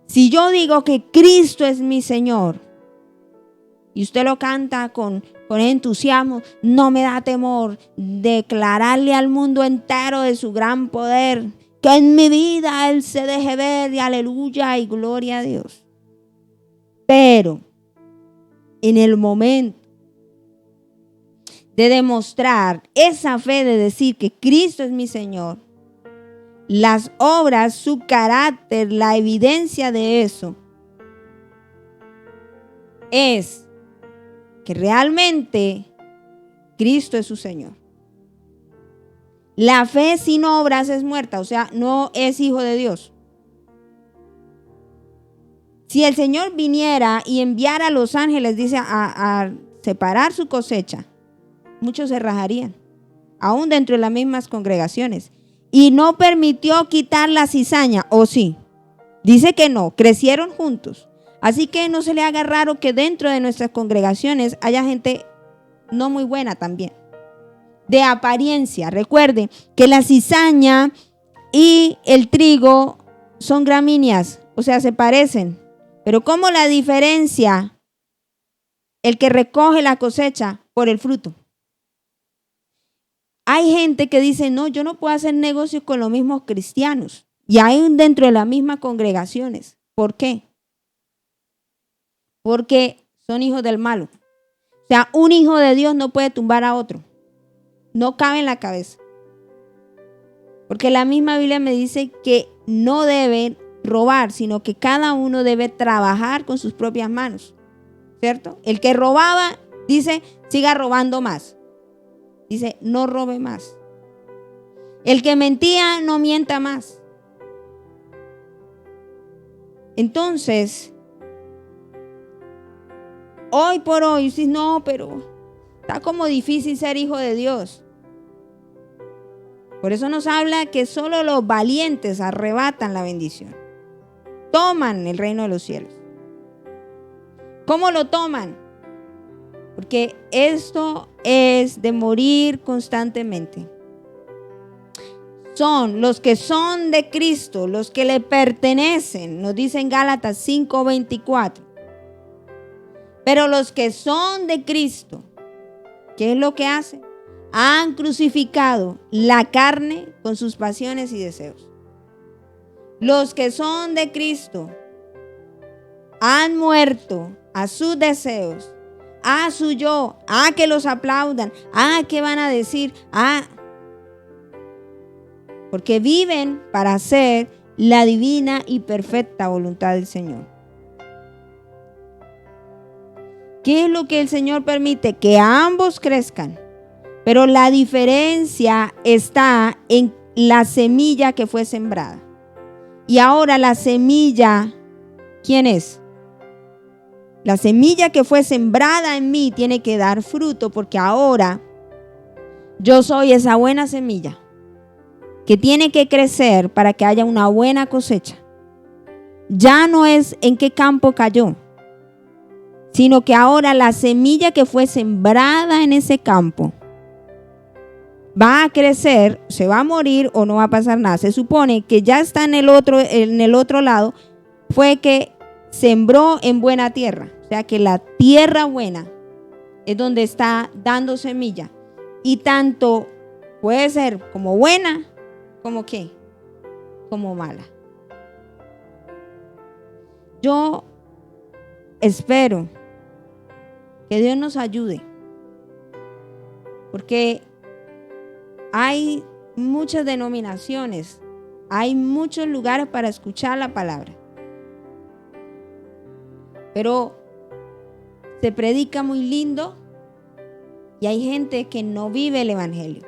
Si yo digo que Cristo es mi Señor y usted lo canta con entusiasmo, no me da temor declararle al mundo entero de su gran poder, que en mi vida Él se deje ver, y aleluya y gloria a Dios. Pero en el momento de demostrar esa fe de decir que Cristo es mi Señor, las obras, su carácter, la evidencia de eso es que realmente Cristo es su Señor. La fe sin obras es muerta, o sea, no es hijo de Dios. Si el Señor viniera y enviara a los ángeles, dice, a separar su cosecha, muchos se rajarían, aún dentro de las mismas congregaciones. Y no permitió quitar la cizaña, ¿o sí? Dice que no, crecieron juntos. Así que no se le haga raro que dentro de nuestras congregaciones haya gente no muy buena también, de apariencia. Recuerde que la cizaña y el trigo son gramíneas, o sea, se parecen. Pero ¿cómo la diferencia el que recoge la cosecha? Por el fruto. Hay gente que dice, no, yo no puedo hacer negocios con los mismos cristianos. Y hay dentro de las mismas congregaciones. ¿Por qué? Porque son hijos del malo. O sea, un hijo de Dios no puede tumbar a otro. No cabe en la cabeza. Porque la misma Biblia me dice que no deben robar, sino que cada uno debe trabajar con sus propias manos. ¿Cierto? El que robaba, dice, siga robando más. Dice, no robe más. El que mentía, no mienta más. Entonces, hoy por hoy, dices, no, pero está como difícil ser hijo de Dios. Por eso nos habla que solo los valientes arrebatan la bendición. Toman el reino de los cielos. ¿Cómo lo toman? Porque esto es de morir constantemente. Son los que son de Cristo, los que le pertenecen, nos dice en Gálatas 5:24. Pero los que son de Cristo, ¿qué es lo que hacen? Han crucificado la carne con sus pasiones y deseos. Los que son de Cristo han muerto a sus deseos, a su yo, a que los aplaudan, a que van a decir, porque viven para hacer la divina y perfecta voluntad del Señor. ¿Qué es lo que el Señor permite? Que ambos crezcan, pero la diferencia está en la semilla que fue sembrada. Y ahora la semilla, ¿quién es? La semilla que fue sembrada en mí tiene que dar fruto, porque ahora yo soy esa buena semilla que tiene que crecer para que haya una buena cosecha, ya no es en qué campo cayó, sino que ahora la semilla que fue sembrada en ese campo va a crecer, se va a morir o no va a pasar nada. Se supone que ya está en el otro lado, fue que sembró en buena tierra. O sea que la tierra buena es donde está dando semilla. Y tanto puede ser como buena, como qué, como mala. Yo espero que Dios nos ayude, porque hay muchas denominaciones, hay muchos lugares para escuchar la palabra, pero se predica muy lindo y hay gente que no vive el evangelio.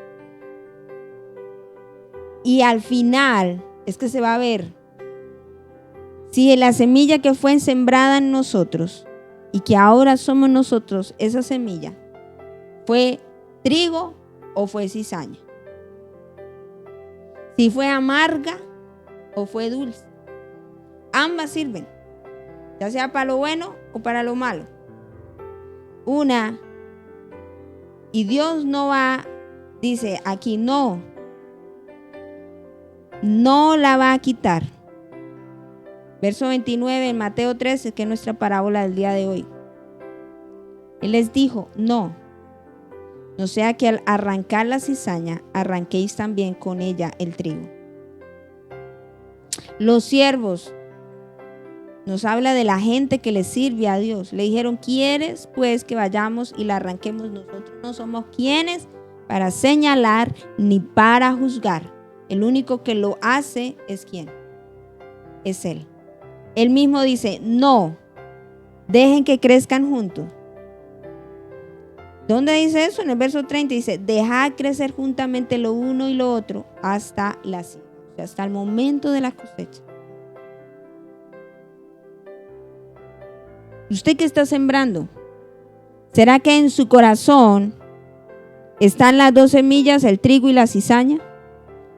Y al final es que se va a ver si la semilla que fue sembrada en nosotros y que ahora somos nosotros, esa semilla, fue trigo o fue cizaña. Si fue amarga o fue dulce. Ambas sirven, ya sea para lo bueno o para lo malo. Y Dios no va, dice aquí no la va a quitar. Verso 29 en Mateo 13, que es nuestra parábola del día de hoy. Él les dijo, no sea que al arrancar la cizaña, arranquéis también con ella el trigo. Los siervos nos habla de la gente que le sirve a Dios. Le dijeron, ¿quieres pues que vayamos y la arranquemos? Nosotros no somos quienes para señalar ni para juzgar. El único que lo hace es ¿quién? Es Él. Él mismo dice, no, dejen que crezcan juntos. ¿Dónde dice eso? En el verso 30 dice, dejad crecer juntamente lo uno y lo otro hasta la siega, o sea, hasta el momento de la cosecha. ¿Usted qué está sembrando? ¿Será que en su corazón están las dos semillas, el trigo y la cizaña,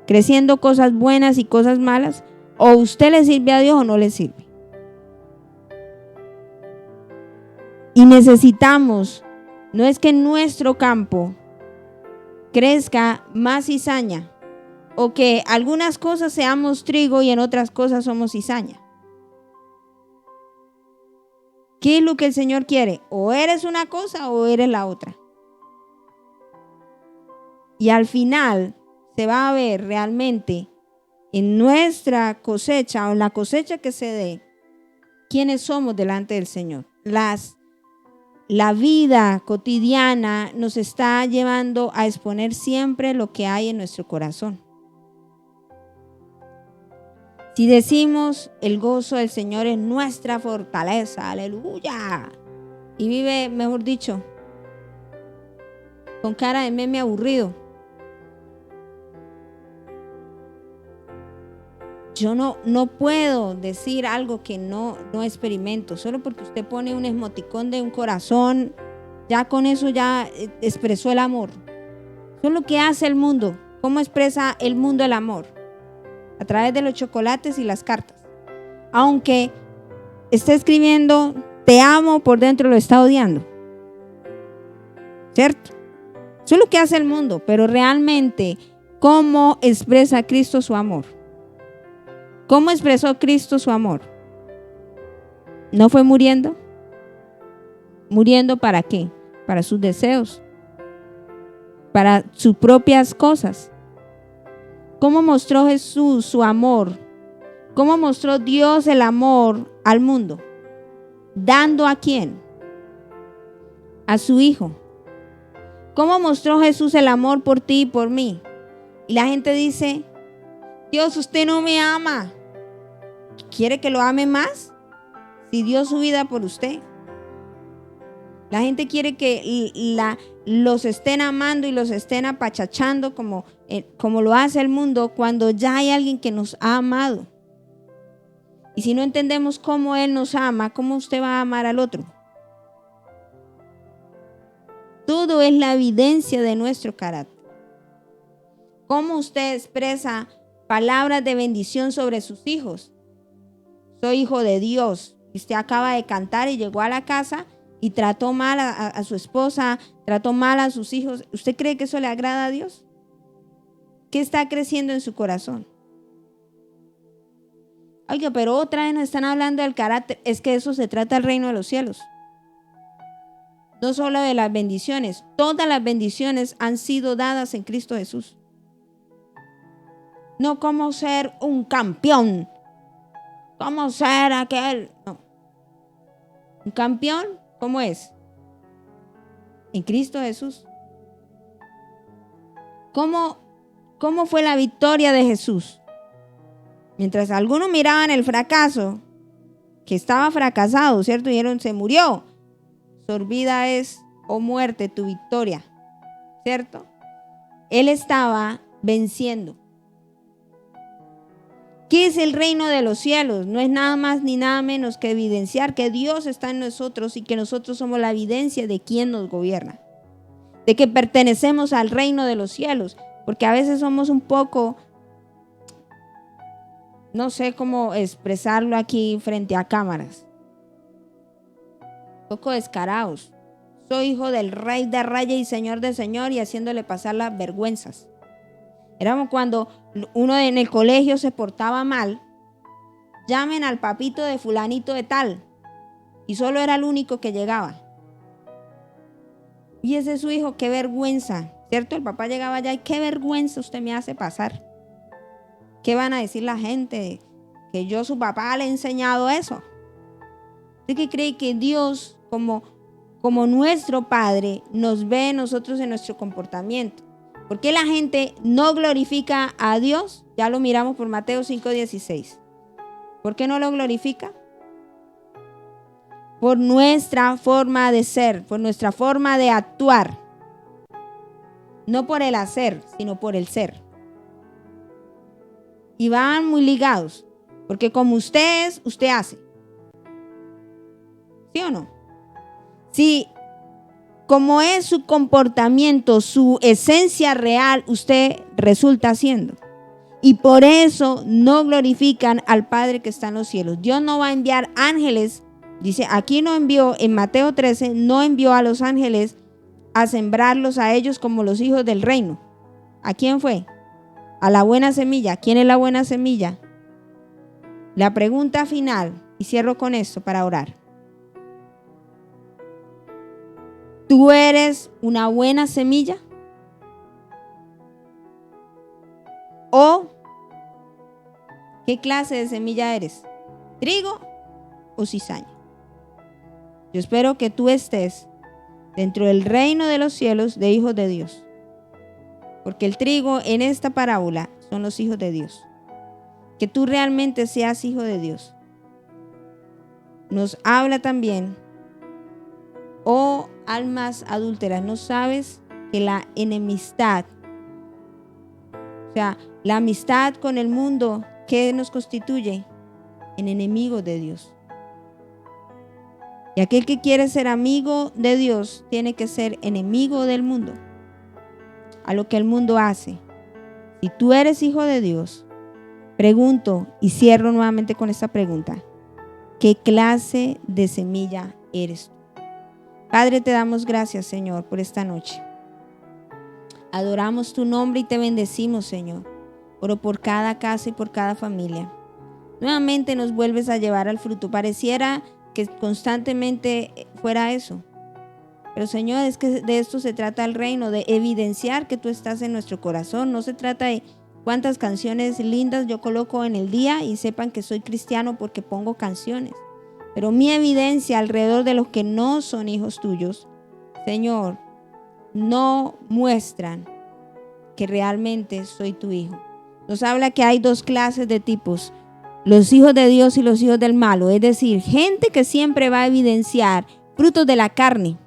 creciendo cosas buenas y cosas malas? ¿O usted le sirve a Dios o no le sirve? Y necesitamos, no es que en nuestro campo crezca más cizaña o que algunas cosas seamos trigo y en otras cosas somos cizaña. ¿Qué es lo que el Señor quiere? O eres una cosa o eres la otra. Y al final se va a ver realmente en nuestra cosecha o en la cosecha que se dé, quiénes somos delante del Señor. La vida cotidiana nos está llevando a exponer siempre lo que hay en nuestro corazón. Si decimos el gozo del Señor es nuestra fortaleza, aleluya, y vive, mejor dicho, con cara de meme aburrido, yo no puedo decir algo que no experimento. Solo porque usted pone un emoticón de un corazón, ya con eso ya expresó el amor. Eso es lo que hace el mundo. ¿Cómo expresa el mundo el amor? A través de los chocolates y las cartas. Aunque esté escribiendo te amo, por dentro lo está odiando. ¿Cierto? Eso es lo que hace el mundo. Pero realmente, ¿cómo expresa Cristo su amor? ¿Cómo expresó Cristo su amor? ¿No fue muriendo? ¿Muriendo para qué? Para sus deseos, para sus propias cosas. ¿Cómo mostró Jesús su amor? ¿Cómo mostró Dios el amor al mundo? ¿Dando a quién? A su Hijo. ¿Cómo mostró Jesús el amor por ti y por mí? Y la gente dice, Dios, usted no me ama. ¿Quiere que lo ame más? Si dio su vida por usted. La gente quiere que los estén amando y los estén apachachando como lo hace el mundo, cuando ya hay alguien que nos ha amado. Y si no entendemos cómo Él nos ama, ¿cómo usted va a amar al otro? Todo es la evidencia de nuestro carácter. ¿Cómo usted expresa palabras de bendición sobre sus hijos? Soy hijo de Dios. Usted acaba de cantar y llegó a la casa y trató mal a su esposa, trató mal a sus hijos. ¿Usted cree que eso le agrada a Dios? ¿Qué está creciendo en su corazón? Oiga, pero otra vez nos están hablando del carácter. Es que eso se trata del reino de los cielos. No solo de las bendiciones. Todas las bendiciones han sido dadas en Cristo Jesús. No como ser un campeón. Como ser aquel. No. Un campeón, ¿cómo es? En Cristo Jesús. ¿Cómo fue la victoria de Jesús? Mientras algunos miraban el fracaso, que estaba fracasado, ¿cierto? Dijeron, se murió. Sorbida es, oh muerte, tu victoria, ¿cierto? Él estaba venciendo. ¿Qué es el reino de los cielos? No es nada más ni nada menos que evidenciar que Dios está en nosotros y que nosotros somos la evidencia de quién nos gobierna, de que pertenecemos al reino de los cielos, porque a veces somos un poco, no sé cómo expresarlo aquí frente a cámaras, un poco descarados. Soy hijo del Rey de Reyes y Señor de Señor, y haciéndole pasar las vergüenzas. Éramos cuando uno en el colegio se portaba mal, llamen al papito de fulanito de tal, y solo era el único que llegaba. Y ese es su hijo, qué vergüenza, ¿cierto? El papá llegaba allá y qué vergüenza usted me hace pasar. ¿Qué van a decir la gente? Que yo, su papá, le he enseñado eso. ¿Usted qué cree que Dios, como nuestro Padre, nos ve a nosotros en nuestro comportamiento? ¿Por qué la gente no glorifica a Dios? Ya lo miramos por Mateo 5:16. ¿Por qué no lo glorifica? Por nuestra forma de ser, por nuestra forma de actuar. No por el hacer, sino por el ser. Y van muy ligados, porque como usted es, usted hace. ¿Sí o no? Sí. Como es su comportamiento, su esencia real, usted resulta haciendo. Y por eso no glorifican al Padre que está en los cielos. Dios no va a enviar ángeles. Dice, aquí no envió, en Mateo 13, no envió a los ángeles a sembrarlos a ellos como los hijos del reino. ¿A quién fue? A la buena semilla. ¿Quién es la buena semilla? La pregunta final, y cierro con esto para orar. ¿Tú eres una buena semilla? ¿O qué clase de semilla eres? ¿Trigo o cizaña? Yo espero que tú estés dentro del reino de los cielos de hijos de Dios. Porque el trigo en esta parábola son los hijos de Dios. Que tú realmente seas hijo de Dios. Nos habla también, oh almas adúlteras, ¿no sabes que la enemistad, o sea, la amistad con el mundo, ¿qué nos constituye? En enemigos de Dios. Y aquel que quiere ser amigo de Dios tiene que ser enemigo del mundo, a lo que el mundo hace. Si tú eres hijo de Dios, pregunto y cierro nuevamente con esta pregunta: ¿qué clase de semilla eres tú? Padre, te damos gracias, Señor, por esta noche. Adoramos tu nombre y te bendecimos, Señor. Oro por cada casa y por cada familia. Nuevamente nos vuelves a llevar al fruto. Pareciera que constantemente fuera eso. Pero, Señor, es que de esto se trata el reino, de evidenciar que tú estás en nuestro corazón. No se trata de cuántas canciones lindas yo coloco en el día y sepan que soy cristiano porque pongo canciones. Pero mi evidencia alrededor de los que no son hijos tuyos, Señor, no muestran que realmente soy tu hijo. Nos habla que hay dos clases de tipos: los hijos de Dios y los hijos del malo. Es decir, gente que siempre va a evidenciar frutos de la carne.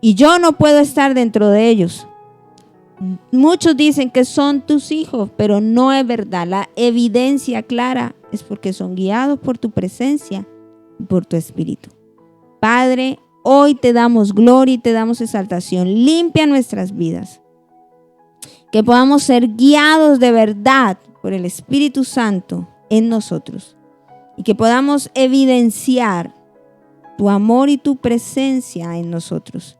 Y yo no puedo estar dentro de ellos. Muchos dicen que son tus hijos, pero no es verdad. La evidencia clara es porque son guiados por tu presencia, por tu espíritu. Padre, hoy te damos gloria y te damos exaltación. Limpia nuestras vidas. que podamos ser guiados de verdad por el Espíritu Santo en nosotros y que podamos evidenciar tu amor y tu presencia en nosotros.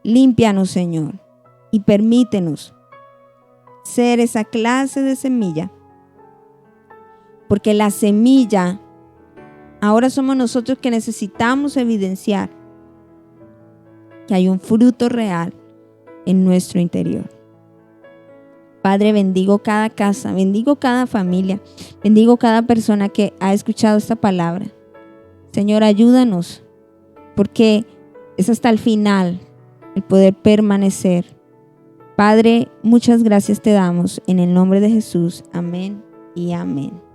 Límpianos, Señor, y permítenos ser esa clase de semilla, porque la semilla ahora somos nosotros que necesitamos evidenciar que hay un fruto real en nuestro interior. Padre, bendigo cada casa, bendigo cada familia, bendigo cada persona que ha escuchado esta palabra. Señor, ayúdanos, porque es hasta el final el poder permanecer. Padre, muchas gracias te damos en el nombre de Jesús. Amén y amén.